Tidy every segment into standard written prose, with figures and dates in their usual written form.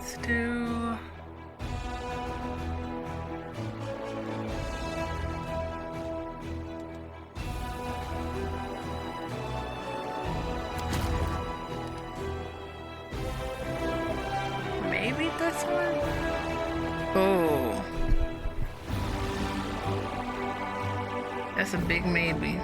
let's do... maybe this one? Oh. That's a big maybe.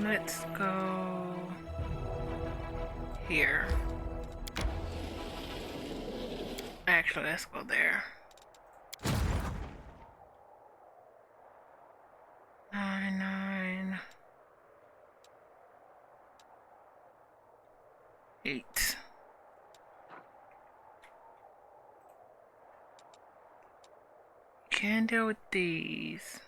Let's go here. Actually, let's go there. 9, 8. Can't deal with these.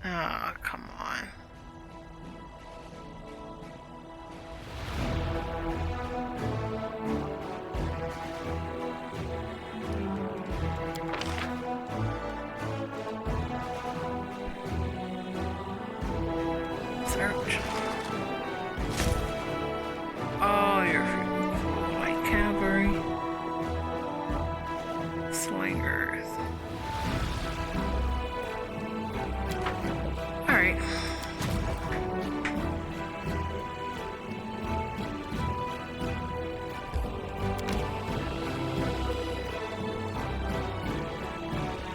Oh, come on. Search. Oh, you're like cavalry. Slingers. Alright.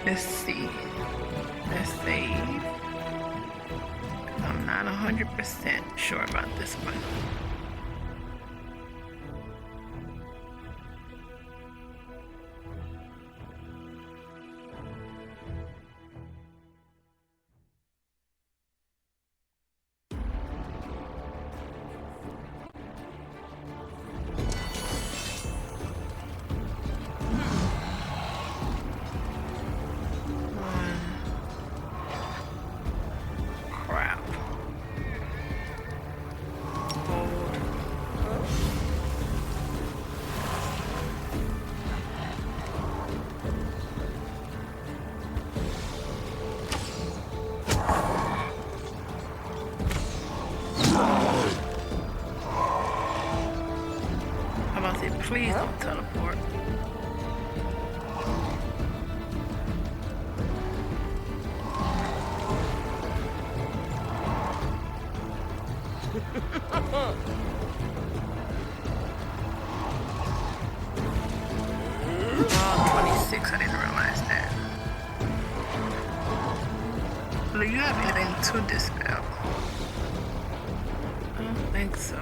Let's see. Let's save. I'm not 100% sure about this one. Please don't teleport. Oh, 26, I didn't realize that. Do you have anything to dispel? I don't think so.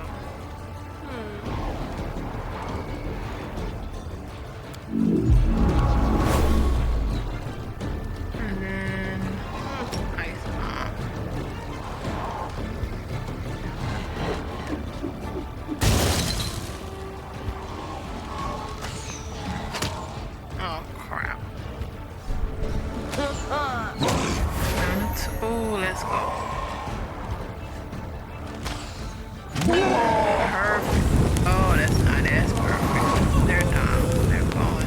And then ice bomb. Oh crap. Oh, let's go. Perfect. Oh, that's not as perfect. They're done. They're going.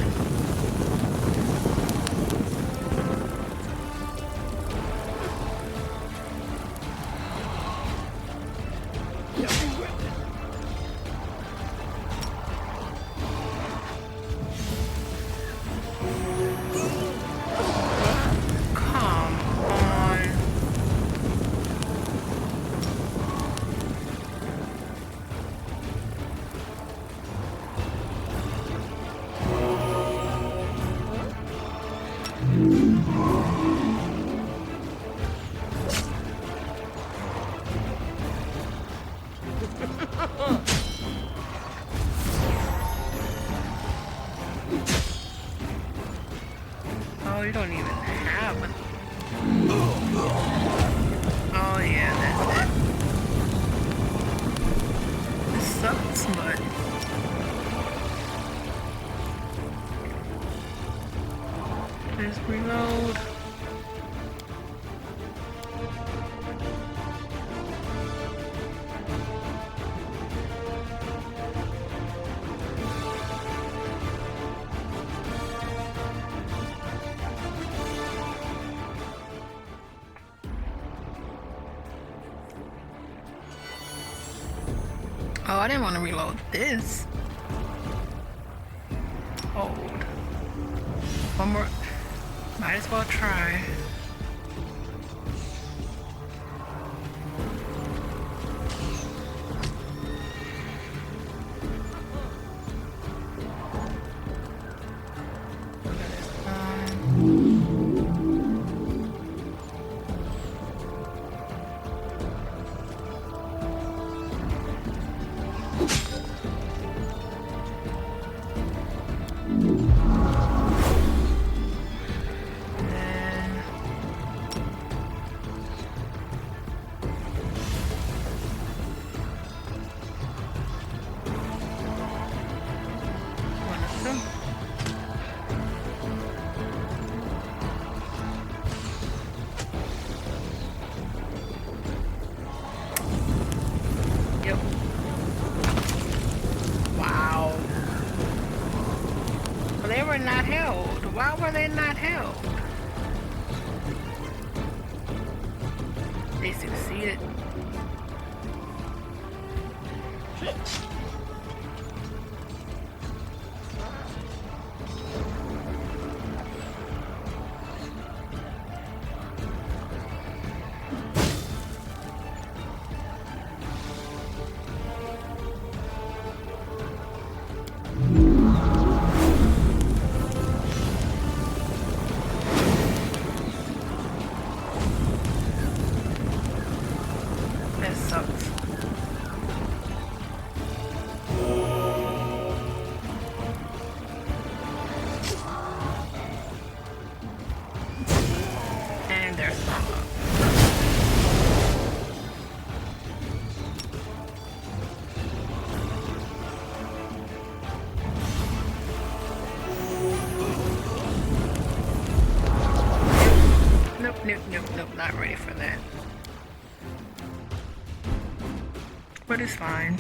Oh, you don't even have one. Oh yeah, that's it. sucks, but let's reload. Oh, I didn't want to reload this. Hold. One more. Might as well try. Not held. Why were they not held? They succeeded. Nope, not ready for that. But it's fine.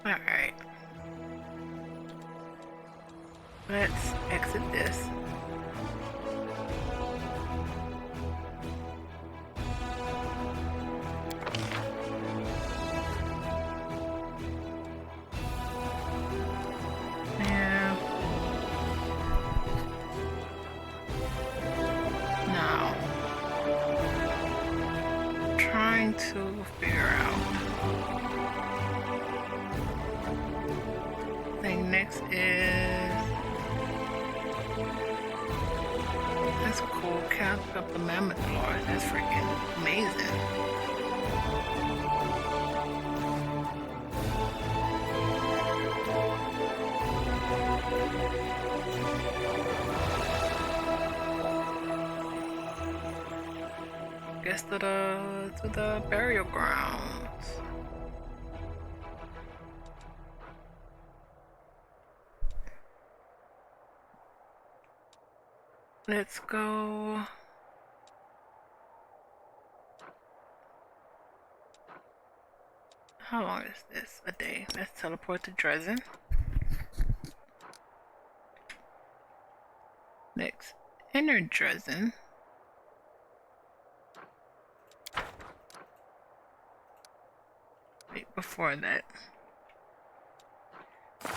Alright. Let's exit this. To figure out. I think next is that's cool. Count up the mammoth lords. That's freaking amazing. Guess to the burial grounds. Let's go. How long is this? A day. Let's teleport to Dresden. Next, enter Dresden. Wait, before that.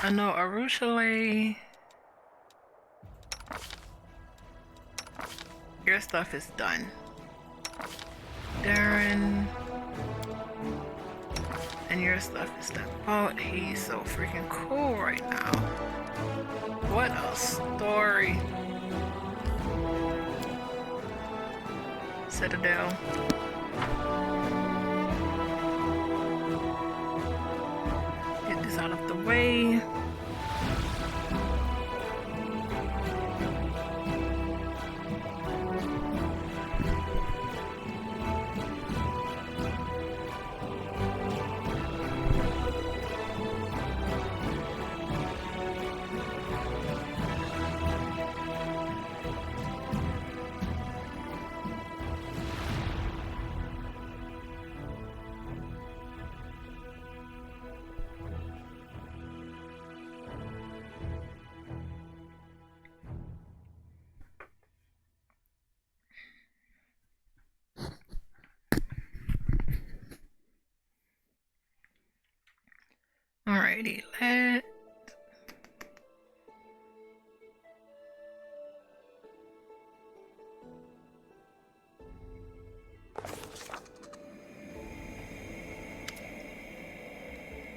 I know Arushale. Your stuff is done. Darren. And your stuff is done. Oh, he's so freaking cool right now. What a story. Citadel. Get this out of the way. Alrighty, let.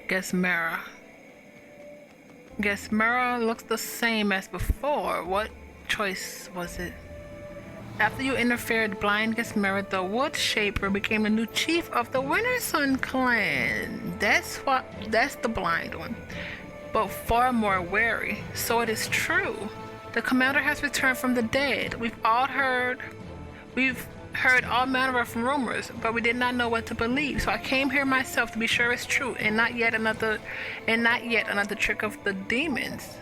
Gesmera looks the same as before. What choice was it? After you interfered, blind Gesmera, the Wood Shaper, became the new chief of the Winter Sun clan. That's the blind one, but far more wary. So it is true. The commander has returned from the dead. We've heard all manner of rumors, but we did not know what to believe. So I came here myself to be sure it's true, and not yet another trick of the demons.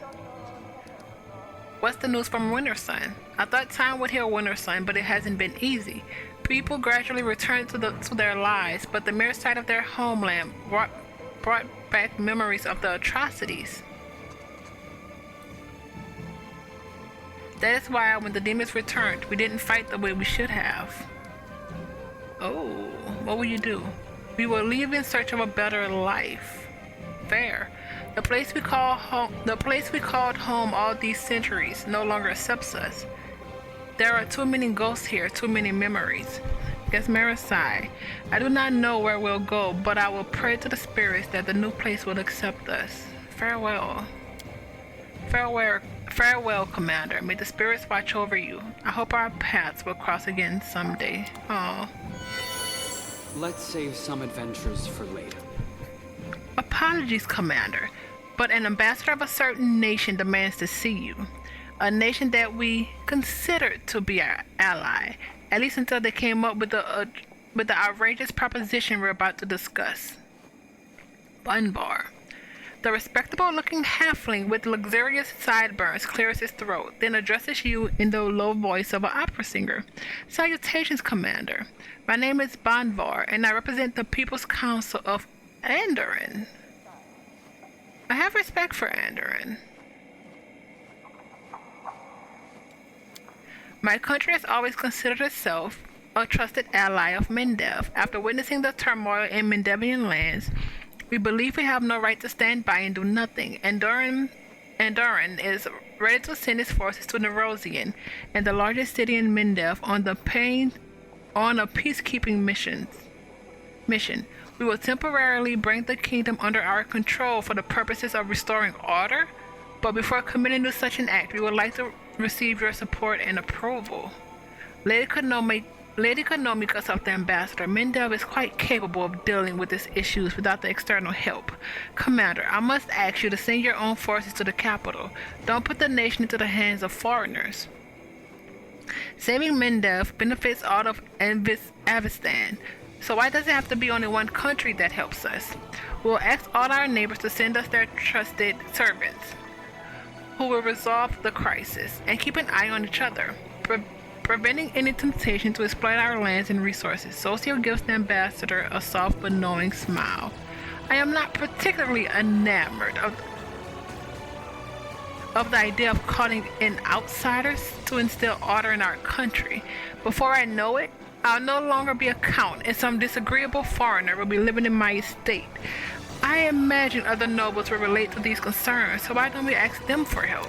What's the news from Winter Sun? I thought time would heal Winter Sun, but it hasn't been easy. People gradually returned to their lives, but the mere sight of their homeland brought back memories of the atrocities. That is why when the demons returned, we didn't fight the way we should have. Oh, what will you do? We will leave in search of a better life. Fair. The place we called home all these centuries no longer accepts us. There are too many ghosts here, too many memories. Gesmera sighed. I do not know where we'll go, but I will pray to the spirits that the new place will accept us. Farewell. Farewell, Commander. May the spirits watch over you. I hope our paths will cross again someday. Aww. Let's save some adventures for later. Apologies, Commander, but an ambassador of a certain nation demands to see you. A nation that we considered to be our ally, at least until they came up with the outrageous proposition we're about to discuss. Bunbar. The respectable-looking halfling with luxurious sideburns clears his throat, then addresses you in the low voice of an opera singer. Salutations, Commander. My name is Banvar, and I represent the People's Council of Andoran. I have respect for Andoran. My country has always considered itself a trusted ally of Mendev. After witnessing the turmoil in Mendevian lands, we believe we have no right to stand by and do nothing. Andoran is ready to send his forces to Nerosian and the largest city in Mendev on a peacekeeping mission. We will temporarily bring the kingdom under our control for the purposes of restoring order, but before committing to such an act, we would like to receive your support and approval. Lady Konomika of the ambassador, Mendev is quite capable of dealing with these issues without the external help. Commander, I must ask you to send your own forces to the capital. Don't put the nation into the hands of foreigners. Saving Mendev benefits all of Avistan, so why does it have to be only one country that helps us? We'll ask all our neighbors to send us their trusted servants, who will resolve the crisis and keep an eye on each other, preventing any temptation to exploit our lands and resources. Socio gives the ambassador a soft but knowing smile. I am not particularly enamored of the idea of calling in outsiders to instill order in our country. Before I know it, I'll no longer be a count, and some disagreeable foreigner will be living in my estate. I imagine other nobles will relate to these concerns, so why don't we ask them for help?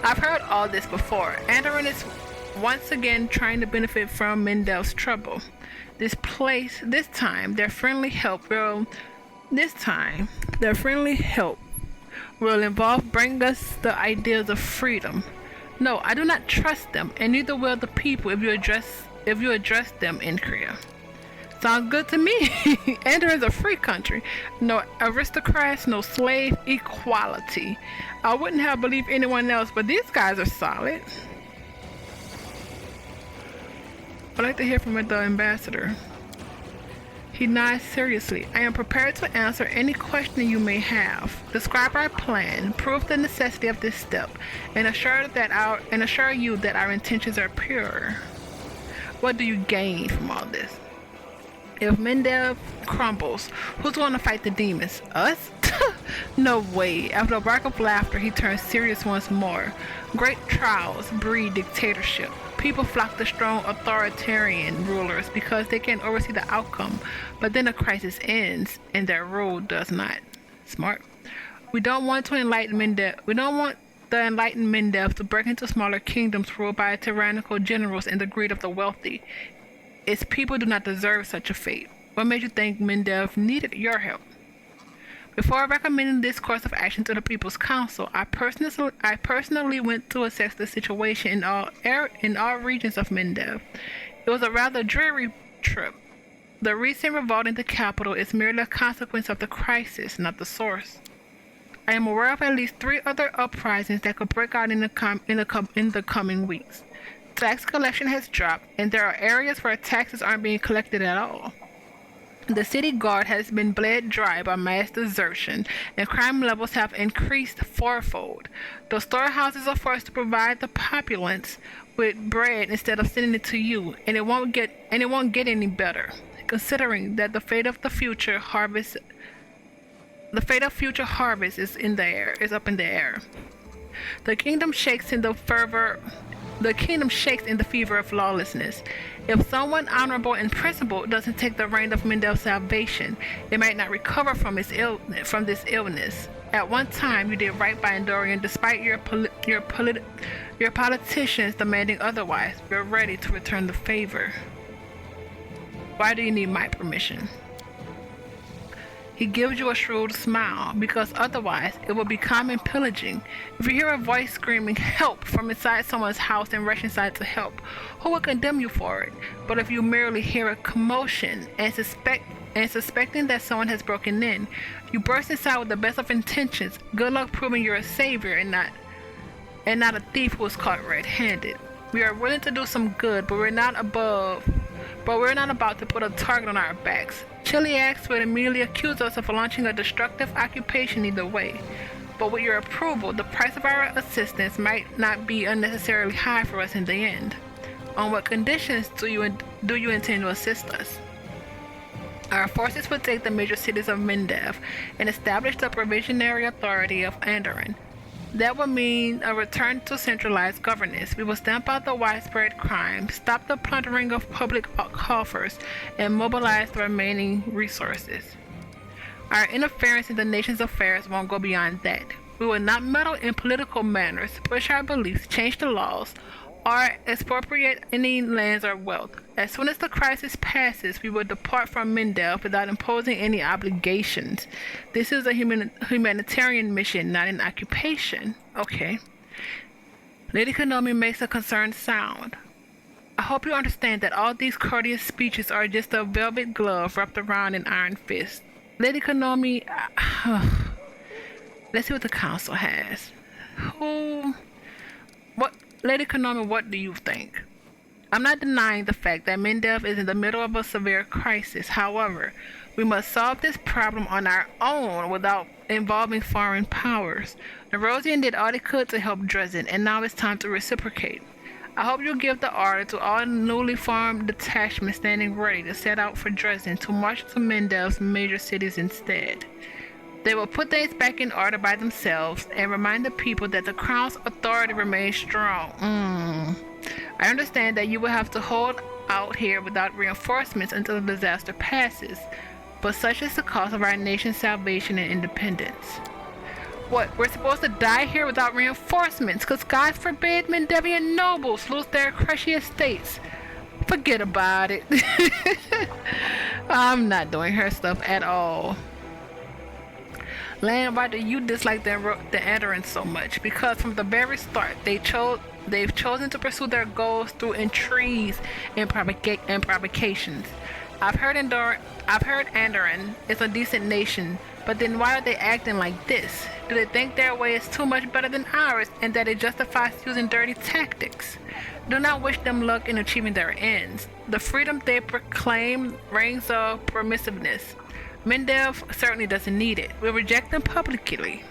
I've heard all this before. Andoran is once again trying to benefit from Mendev's trouble. This time, their friendly help will involve bringing us the ideas of freedom. No, I do not trust them, and neither will the people if you address them in Incria. Sounds good to me. Andoran's a free country. No aristocrats, no slave, equality. I wouldn't have believed anyone else, but these guys are solid. I'd like to hear from the ambassador. He nods seriously. I am prepared to answer any question you may have. Describe our plan, prove the necessity of this step, and assure you that our intentions are pure. What do you gain from all this? If Mendev crumbles, who's going to fight the demons? Us? No way. After a bark of laughter, he turns serious once more. Great trials breed dictatorship. People flock to strong authoritarian rulers because they can oversee the outcome, but then a crisis ends and their rule does not. Smart. We don't want to enlighten Mendev. We don't want the enlightened Mendev to break into smaller kingdoms ruled by tyrannical generals and the greed of the wealthy. Its people do not deserve such a fate. What made you think Mendev needed your help? Before recommending this course of action to the People's Council, I personally went to assess the situation in all regions of Mendev. It was a rather dreary trip. The recent revolt in the capital is merely a consequence of the crisis, not the source. I am aware of at least 3 other uprisings that could break out in the coming weeks. Tax collection has dropped, and there are areas where taxes aren't being collected at all. The city guard has been bled dry by mass desertion, and crime levels have increased fourfold. The storehouses are forced to provide the populace with bread instead of sending it to you, and it won't get any better, considering that the fate of future harvest is up in the air. The kingdom shakes in the fever of lawlessness. If someone honorable and principled doesn't take the reign of Mendev's salvation, it might not recover from this illness. At one time, you did right by Endorian, despite your politicians demanding otherwise. We're ready to return the favor. Why do you need my permission? He gives you a shrewd smile, because otherwise it will be common pillaging. If you hear a voice screaming help from inside someone's house and rush inside to help, who will condemn you for it? But if you merely hear a commotion and suspecting that someone has broken in, you burst inside with the best of intentions. Good luck proving you're a savior and not a thief who was caught red-handed. We are willing to do some good, but we're not about to put a target on our backs. Chiliacs would immediately accuse us of launching a destructive occupation either way. But with your approval, the price of our assistance might not be unnecessarily high for us in the end. On what conditions do you intend to assist us? Our forces will take the major cities of Mendev and establish the provisionary authority of Andoran. That would mean a return to centralized governance. We will stamp out the widespread crime, stop the plundering of public coffers, and mobilize the remaining resources. Our interference in the nation's affairs won't go beyond that. We will not meddle in political matters, push our beliefs, change the laws, or expropriate any lands or wealth. As soon as the crisis passes, we will depart from Mendev without imposing any obligations. This is a humanitarian mission, not an occupation. Okay. Lady Konomi makes a concerned sound. I hope you understand that all these courteous speeches are just a velvet glove wrapped around an iron fist. Lady Konomi, let's see what the council has. Lady Konomi, what do you think? I'm not denying the fact that Mendev is in the middle of a severe crisis. However, we must solve this problem on our own without involving foreign powers. Nerosian did all they could to help Dresden, and now it's time to reciprocate. I hope you'll give the order to all newly formed detachments standing ready to set out for Dresden to march to Mendev's major cities instead. They will put things back in order by themselves and remind the people that the crown's authority remains strong. I understand that you will have to hold out here without reinforcements until the disaster passes, but such is the cost of our nation's salvation and independence. What, we're supposed to die here without reinforcements, because God forbid Mendevian nobles lose their crushing estates? Forget about it. I'm not doing her stuff at all. Land, why do you dislike the Andoran so much? Because from the very start, they've chosen to pursue their goals through intrigues and provocations. I've heard Andoran is a decent nation, but then why are they acting like this? Do they think their way is too much better than ours and that it justifies using dirty tactics? Do not wish them luck in achieving their ends. The freedom they proclaim reigns of permissiveness. Mendev certainly doesn't need it. We'll reject them publicly,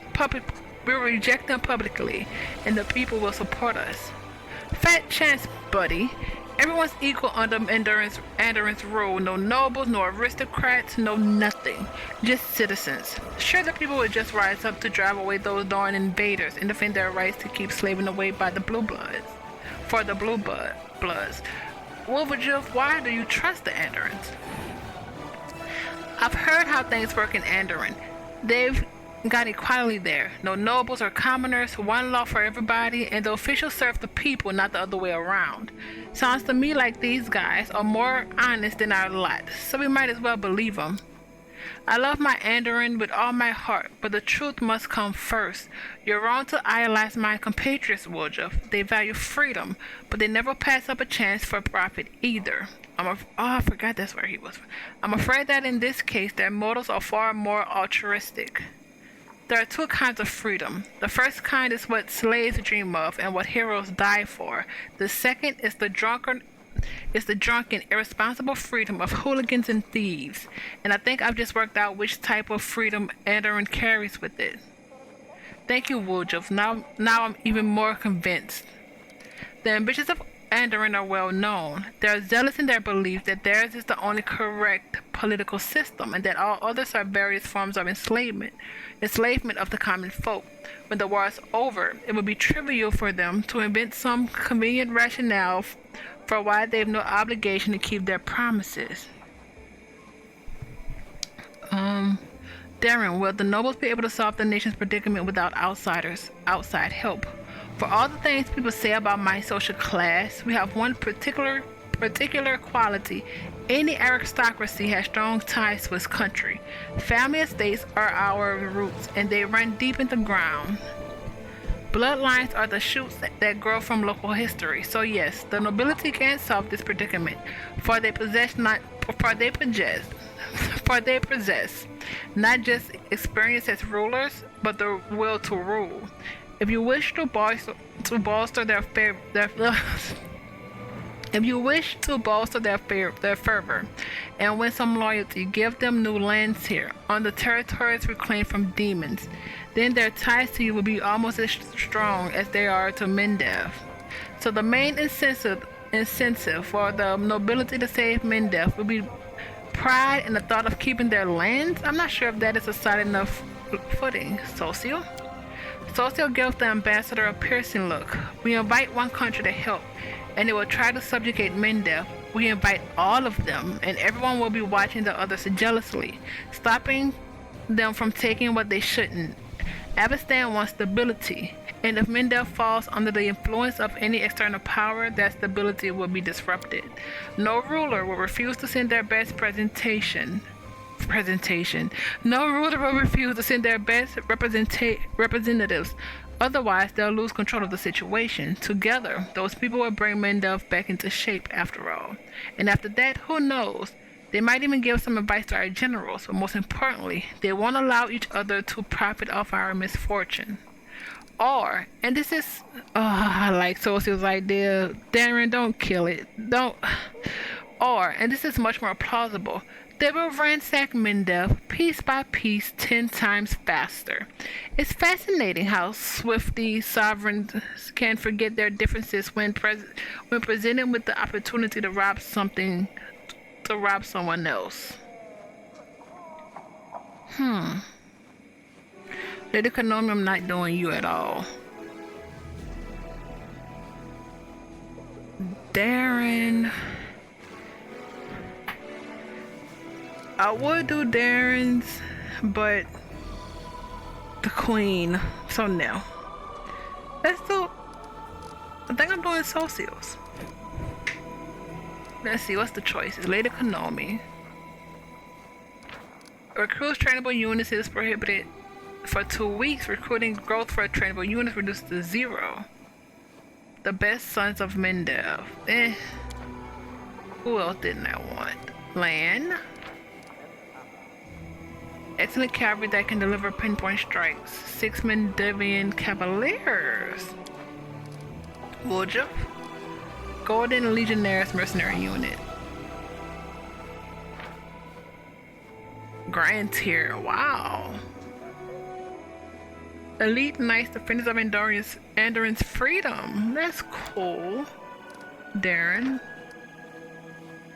and the people will support us. Fat chance, buddy. Everyone's equal under Andoran's rule. No nobles, no aristocrats, no nothing. Just citizens. Sure, the people will just rise up to drive away those darn invaders and defend their rights to keep slaving away by the blue bloods. For the blue bloods. Wolverjill, why do you trust the Andorans? I've heard how things work in Andoran. They've got equality there. No nobles or commoners, one law for everybody, and the officials serve the people, not the other way around. Sounds to me like these guys are more honest than our lot, so we might as well believe them. I love my Andoran with all my heart, but the truth must come first. You're wrong to idolize my compatriots, Woljuf. They value freedom, but they never pass up a chance for profit either. I forgot that's where he was. I'm afraid that in this case, their motives are far more altruistic. There are two kinds of freedom. The first kind is what slaves dream of and what heroes die for. The second is the drunken, irresponsible freedom of hooligans and thieves. And I think I've just worked out which type of freedom Andoran carries with it. Thank you, Woljuf. Now I'm even more convinced. The ambitions of Andoran are well known. They are zealous in their belief that theirs is the only correct political system, and that all others are various forms of enslavement of the common folk. When the war is over, it would be trivial for them to invent some convenient rationale for why they have no obligation to keep their promises. Darren, will the nobles be able to solve the nation's predicament without outside help? For all the things people say about my social class, we have one particular quality. Any aristocracy has strong ties to its country. Family estates are our roots, and they run deep in the ground. Bloodlines are the shoots that grow from local history. So yes, the nobility can solve this predicament, for they possess not just experience as rulers, but the will to rule. If you wish to bolster their fervor and win some loyalty, give them new lands here, on the territories reclaimed from demons. Then their ties to you will be almost as strong as they are to Mendev. So the main incentive for the nobility to save Mendev will be pride in the thought of keeping their lands. I'm not sure if that is a solid enough footing. Socio gives the ambassador a piercing look. We invite one country to help, and they will try to subjugate Mendev. We invite all of them, and everyone will be watching the others jealously, stopping them from taking what they shouldn't. Avestan wants stability, and if Mendev falls under the influence of any external power, that stability will be disrupted. No ruler will refuse to send their best presentation. No ruler will refuse to send their best representatives. Otherwise, they'll lose control of the situation. Together, those people will bring Mendev back into shape after all. And after that, who knows? They might even give some advice to our generals, but most importantly, they won't allow each other to profit off our misfortune. Or, and this is, I like Social's idea, Darren, don't kill it. And this is much more plausible, they will ransack Mendev piece by piece 10 times faster. It's fascinating how swiftly sovereigns can forget their differences when presented with the opportunity to rob someone else. Lady Konami, I'm not doing you at all. Darren. I would do Darren's, but the Queen. So no. Let's do. I think I'm doing Socials. Let's see, what's the choices? Lady Konami. Recruits trainable units is prohibited for 2 weeks. Recruiting growth for trainable units reduced to 0. The best sons of Mendev. Who else didn't I want? Lan. Excellent cavalry that can deliver pinpoint strikes. 6 Mendevian Cavaliers. Woljuf. Golden Legionnaires mercenary unit. Grand tier. Wow. Elite Knights, Defenders of Andoran's freedom. That's cool. Darren.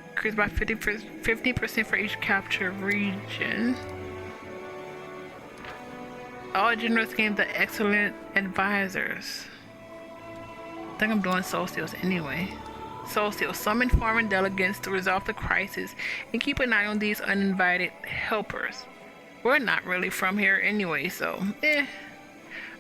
Increased by 50% for each captured region. All generals gain the excellent advisors. I think I'm doing Socials anyway. Socials, summon foreign delegates to resolve the crisis and keep an eye on these uninvited helpers. We're not really from here anyway, so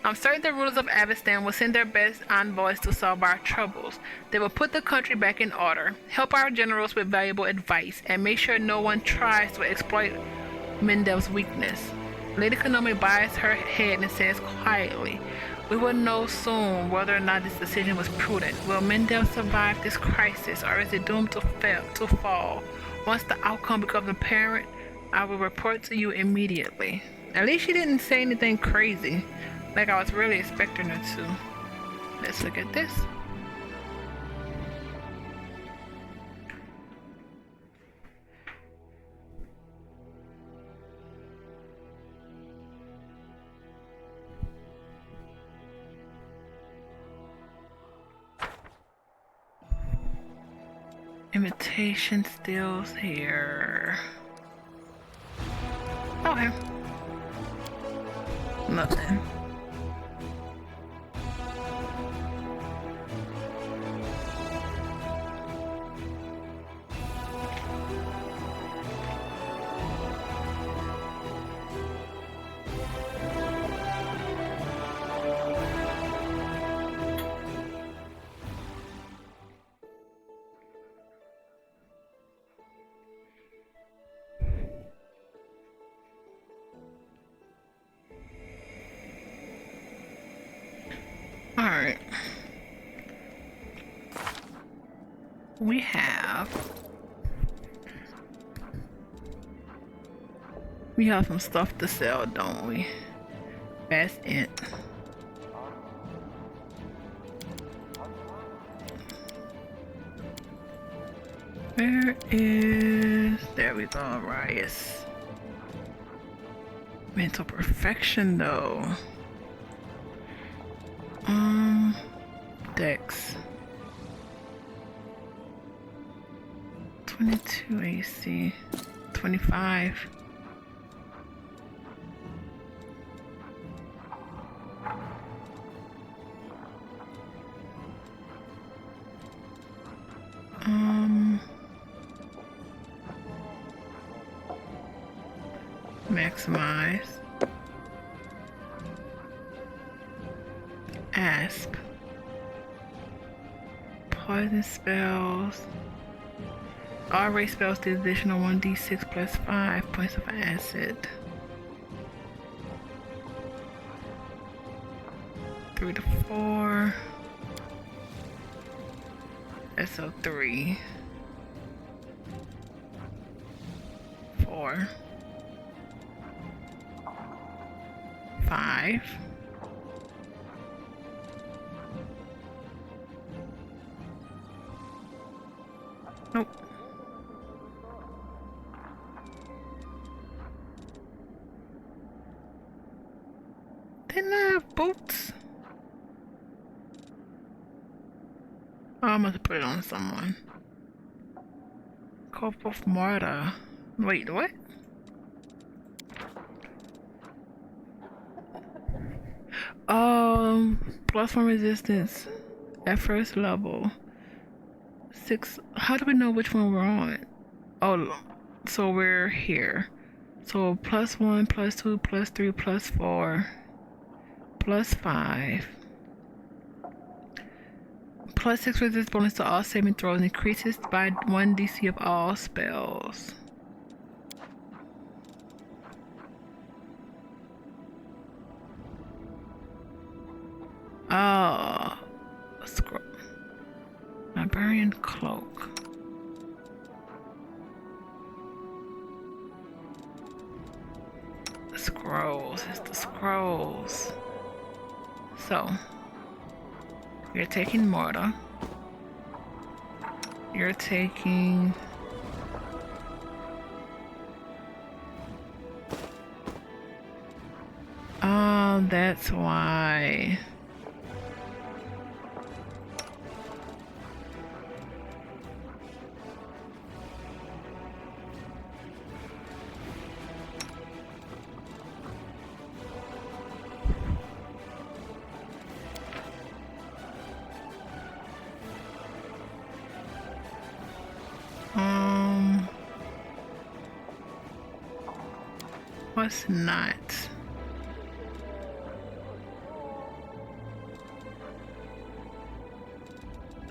I'm certain the rulers of Avestan will send their best envoys to solve our troubles. They will put the country back in order, help our generals with valuable advice, and make sure no one tries to exploit Mendel's weakness. Lady Konami bows her head and says quietly, "We will know soon whether or not this decision was prudent. Will Mendel survive this crisis, or is it doomed to fall? Once the outcome becomes apparent, I will report to you immediately." At least she didn't say anything crazy, like I was really expecting her to. Let's look at this. Invitation still's here. Okay. Nothing. Alright. We have some stuff to sell, don't we? That's it. There we go, Arias. Mental perfection though. Dex. 22 AC. 25. Maximize. Asp. Poison spells. All race spells do additional 1d6 plus 5 points of acid. 3 to 4. SO3. 4. 5. Nope. Didn't I have boots? Oh, I must put it on someone. Cup of Marta. Wait, what? +1 resistance at first level. 6. How do we know which one we're on? Oh, so we're here. So +1, +2, +3, +4, +5. +6 resistance bonus to all saving throws, increases by 1 DC of all spells. Oh, scroll. Librarian cloak. Scrolls. It's the scrolls. So, you're taking Morta. You're taking. Oh, that's why. Plus not.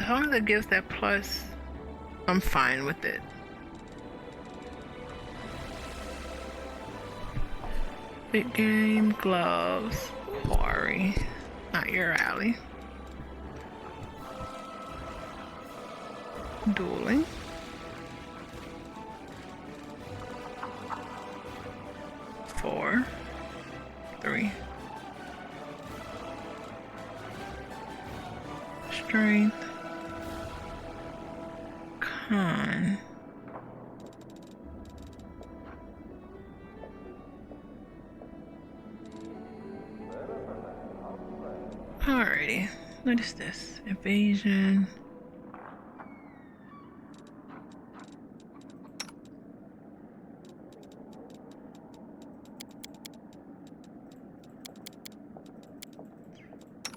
As long as it gives that plus, I'm fine with it. Big game, gloves, quarry. Not your alley. Dueling. Four. 3. Strength. Con. Alrighty. What is this? Evasion.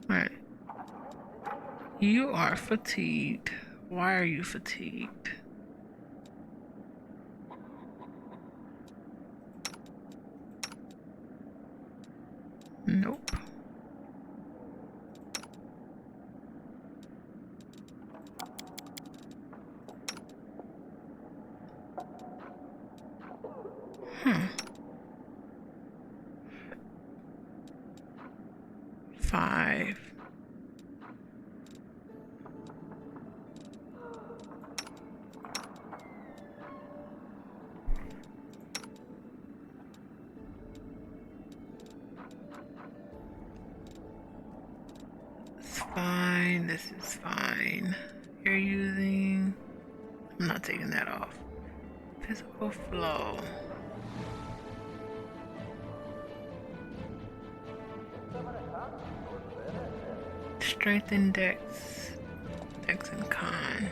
Alright. You are fatigued. Why are you fatigued? Nope. Hmm. 5. It's fine. This is fine. You're using... I'm not taking that off. Physical flow. Strength and dex. Dex and con.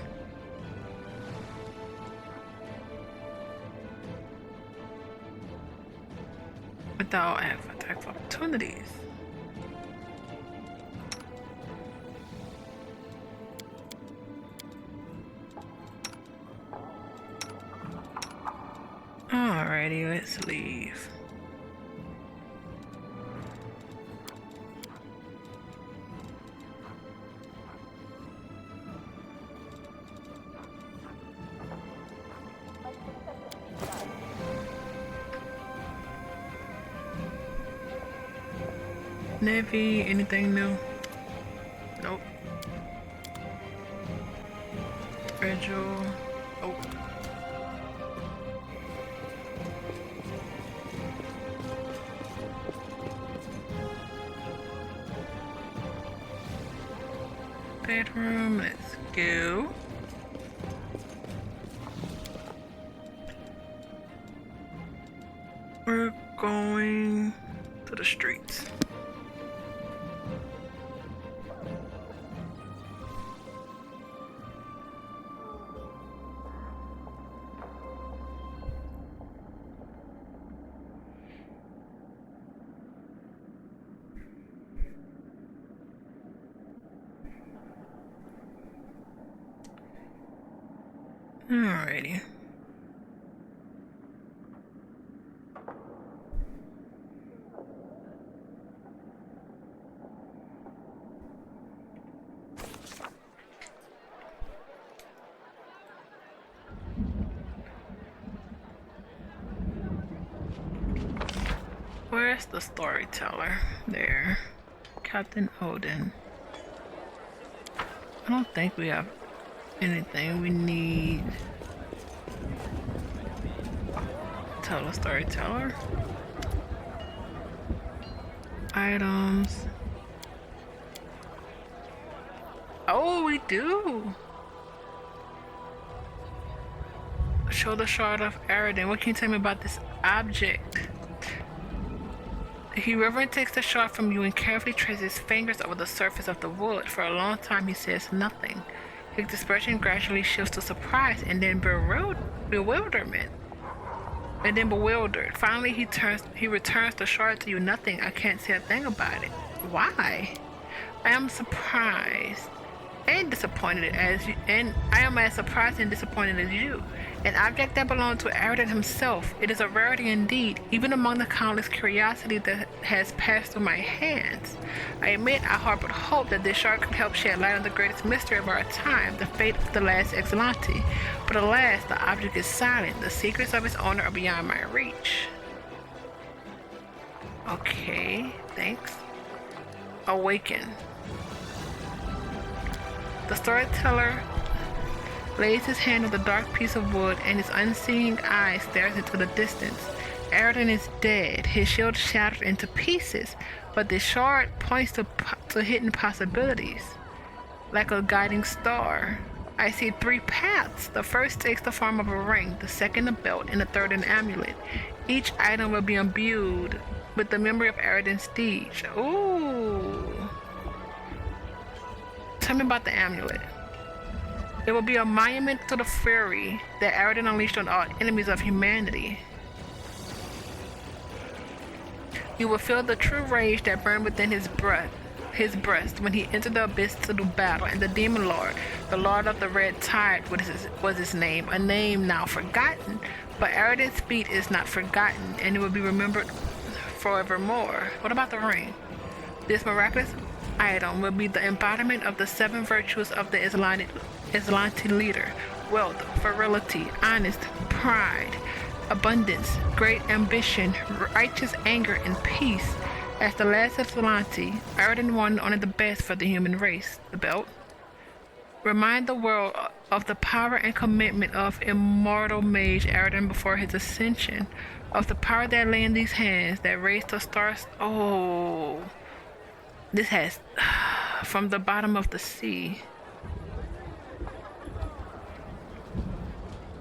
Without attack opportunities. Alrighty, let's leave. Navy, anything new? Nope. Fragile. Oh. Bedroom, let's go. We're going to the streets. Alrighty. Where's the storyteller? There. Captain Odin. I don't think we have anything we need. Tell a storyteller. Items. Oh, we do. Show the shard of Aridin. What can you tell me about this object? He reverently takes the shard from you and carefully traces his fingers over the surface of the wood. For a long time, he says nothing. His expression gradually shifts to surprise and then bewilderment. And then bewildered. Finally, he returns the shard to you. Nothing. I can't say a thing about it. Why? I am surprised. and disappointed as you, and I am as surprised and disappointed as you. An object that belonged to Aridin himself. It is a rarity indeed, even among the countless curiosity that has passed through my hands. I admit I harbored hope that this shard could help shed light on the greatest mystery of our time, the fate of the last Exilante. But alas, the object is silent. The secrets of its owner are beyond my reach. Okay, thanks. Awaken. The storyteller lays his hand on the dark piece of wood and his unseeing eye stares into the distance. Aridin is dead, his shield shattered into pieces, but the shard points to hidden possibilities. Like a guiding star, I see 3 paths. The first takes the form of a ring, the second a belt, and the third an amulet. Each item will be imbued with the memory of Aridin's deeds. Ooh. Tell me about the amulet. It will be a monument to the fury that Aridin unleashed on all enemies of humanity. You will feel the true rage that burned within his breast when he entered the abyss to do battle, and the demon lord, the lord of the red tide was his name, a name now forgotten, but Aridin's feat is not forgotten, and it will be remembered forevermore. What about the ring? This miraculous item will be the embodiment of the 7 virtues of the Exilante leader: wealth, virility, honest, pride, abundance, great ambition, righteous anger, and peace. As the last Exilante, Aridin wanted only the best for the human race. The belt. Remind the world of the power and commitment of immortal mage Aridin before his ascension, of the power that lay in these hands that raised the stars. Oh, this has from the bottom of the sea.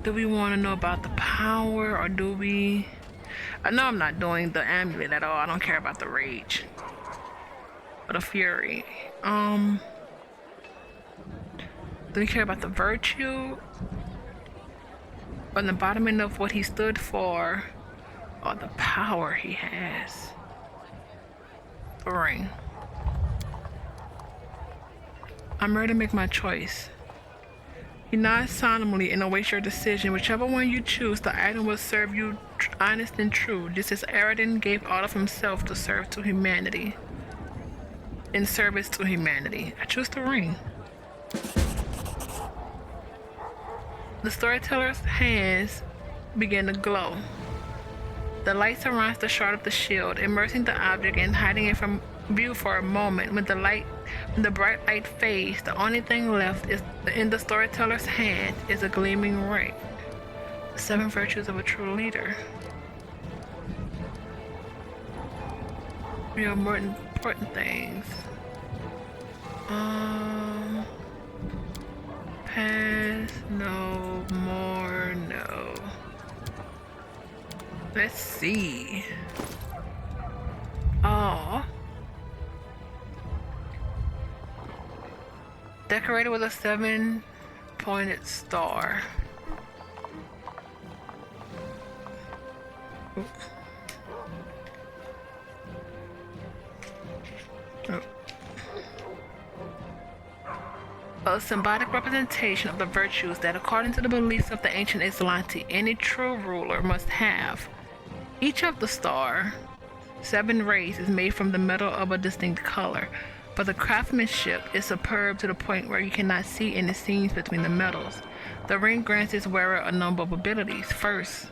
Do we want to know about the power, or do we? I know I'm not doing the amulet at all. I don't care about the rage or the fury. Do we care about the virtue or the embodiment of what he stood for, or the power he has? The ring. I'm ready to make my choice. He nods solemnly and awaits your decision. Whichever one you choose, the item will serve you honest and true, just as Aridin gave all of himself to serve to humanity. In service to humanity. I choose the ring. The storyteller's hands begin to glow. The light surrounds the shard of the shield, immersing the object and hiding it from view for a moment. When the bright light fades, the only thing left is in the storyteller's hand is a gleaming ring. The 7 virtues of a true leader. We have more important things. Pass, no, more, no. Let's see. Oh. Decorated with a 7-pointed star. Oops. Oh. A symbolic representation of the virtues that, according to the beliefs of the ancient Exilante, any true ruler must have. Each of the star, 7 rays, is made from the metal of a distinct color, but the craftsmanship is superb to the point where you cannot see any seams between the metals. The ring grants its wearer a number of abilities. First,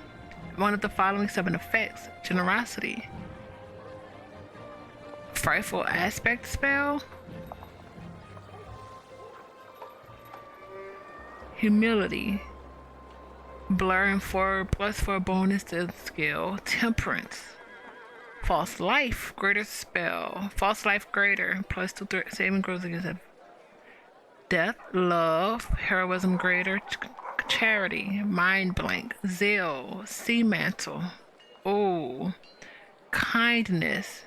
one of the following 7 effects: generosity, frightful aspect spell, humility, blur and 4+4 bonus to skill, temperance, false life, greater spell, false life greater, +2 saving grows against it. Death, love, heroism greater, charity, mind blank, zeal, sea mantle, oh, kindness,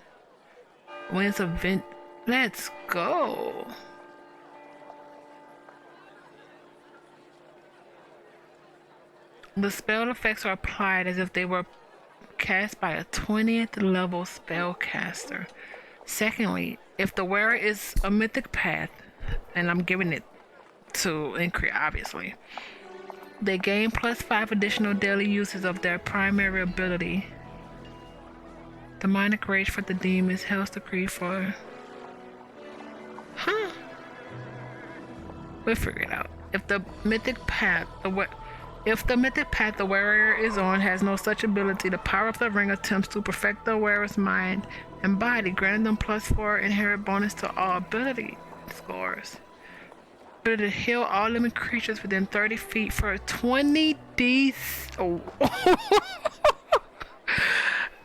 winds of vent. Let's go. The spell effects are applied as if they were cast by a 20th level spellcaster. Secondly, if the wearer is a mythic path, and I'm giving it to Incria, obviously. They gain +5 additional daily uses of their primary ability. Demonic Rage for the Demons, Hell's Decree for... Huh? We'll figure it out. If the mythic path the wearer is on has no such ability, the power of the ring attempts to perfect the wearer's mind and body, granting them +4 inherent bonus to all ability scores. Ability to heal all living creatures within 30 feet for 20d. Oh.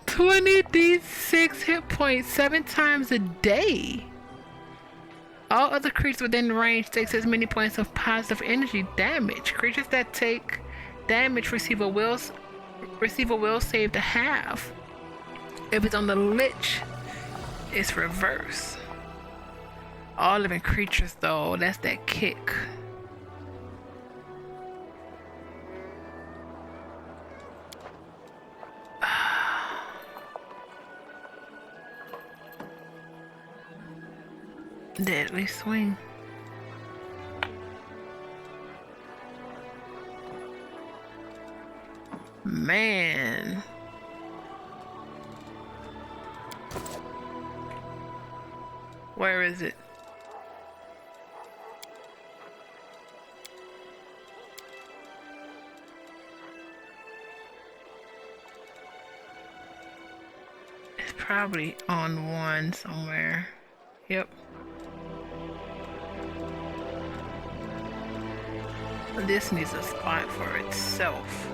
20d6 hit points 7 times a day. All other creatures within range takes as many points of positive energy damage. Creatures that take damage receive a will save to half. If it's on the Lich, it's reverse. All living creatures though, that's that kick. Deadly swing. Man. Where is it? It's probably on one somewhere. Yep. This needs a spot for itself.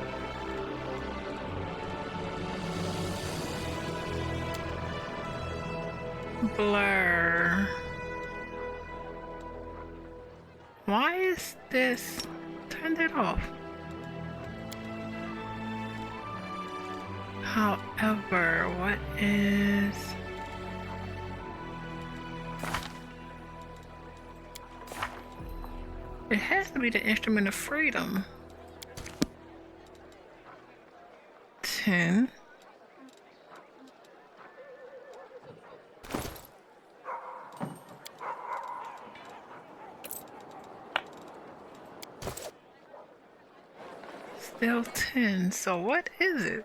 Blur. Why is this? Turn it off. However, what is... It has to be the instrument of freedom. 10. Still 10. So what is it?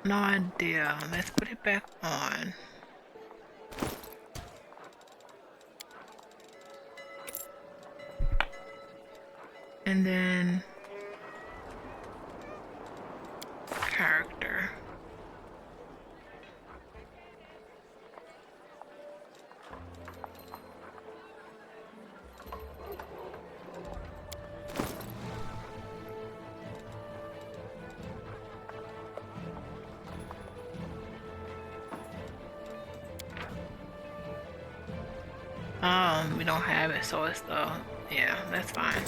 No idea. Let's put it back on. And then character. We don't have it, so it's the, yeah, that's fine.